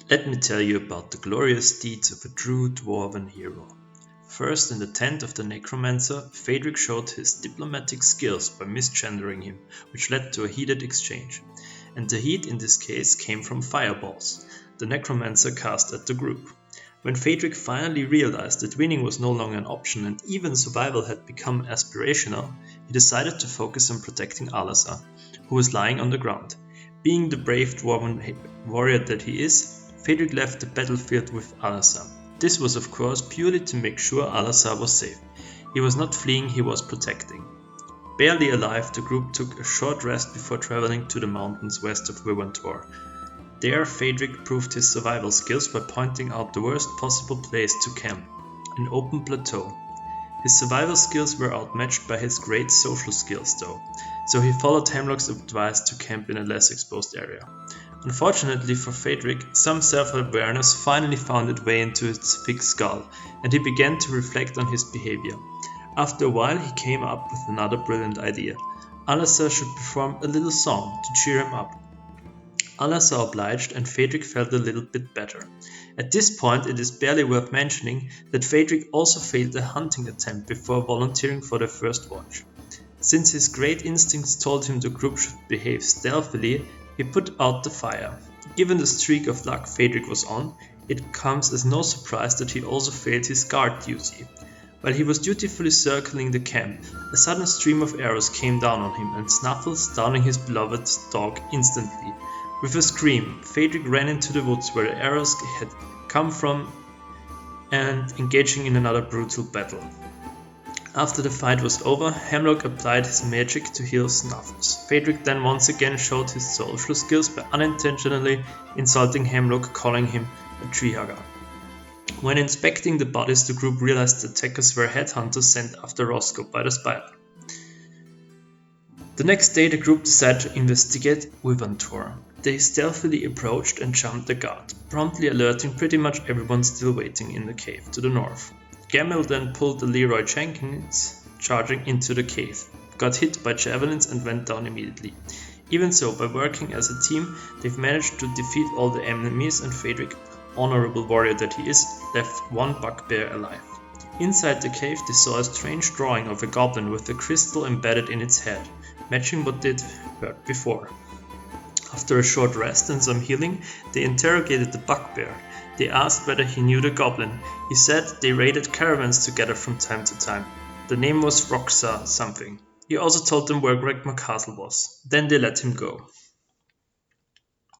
Let me tell you about the glorious deeds of a true dwarven hero. First, in the tent of the necromancer, Faedrick showed his diplomatic skills by misgendering him, which led to a heated exchange. And the heat in this case came from fireballs the necromancer cast at the group. When Faedrick finally realized that winning was no longer an option and even survival had become aspirational, he decided to focus on protecting Alasar, who was lying on the ground. Being the brave dwarven warrior that he is, Faedrick left the battlefield with Alasar. This was of course purely to make sure Alasar was safe. He was not fleeing, he was protecting. Barely alive, the group took a short rest before traveling to the mountains west of Vivantor. There, Faedrick proved his survival skills by pointing out the worst possible place to camp, an open plateau. His survival skills were outmatched by his great social skills though, so he followed Hemlock's advice to camp in a less exposed area. Unfortunately for Faedrick, some self-awareness finally found its way into his thick skull, and he began to reflect on his behavior. After a while he came up with another brilliant idea. Alasar should perform a little song to cheer him up. Alasar obliged, and Faedrick felt a little bit better. At this point it is barely worth mentioning that Faedrick also failed a hunting attempt before volunteering for the first watch. Since his great instincts told him the group should behave stealthily, he put out the fire. Given the streak of luck Faedrick was on, it comes as no surprise that he also failed his guard duty. While he was dutifully circling the camp, a sudden stream of arrows came down on him and Snuffles, downing his beloved dog instantly. With a scream, Faedrick ran into the woods where the arrows had come from and engaging in another brutal battle. After the fight was over, Hemlock applied his magic to heal Snuffles. Faedrick then once again showed his social skills by unintentionally insulting Hemlock, calling him a treehugger. When inspecting the bodies, the group realized the attackers were headhunters sent after Roscoe by the spider. The next day the group decided to investigate Vivantor. They stealthily approached and jumped the guard, promptly alerting pretty much everyone still waiting in the cave to the north. Gamel then pulled the Leroy Jenkins, charging into the cave, got hit by javelins and went down immediately. Even so, by working as a team, they've managed to defeat all the enemies and Faedrick, honorable warrior that he is, left one bugbear alive. Inside the cave they saw a strange drawing of a goblin with a crystal embedded in its head, matching what they'd heard before. After a short rest and some healing, they interrogated the bugbear. They asked whether he knew the goblin. He said they raided caravans together from time to time. The name was Roxa something. He also told them where Gregmar Castle was. Then they let him go.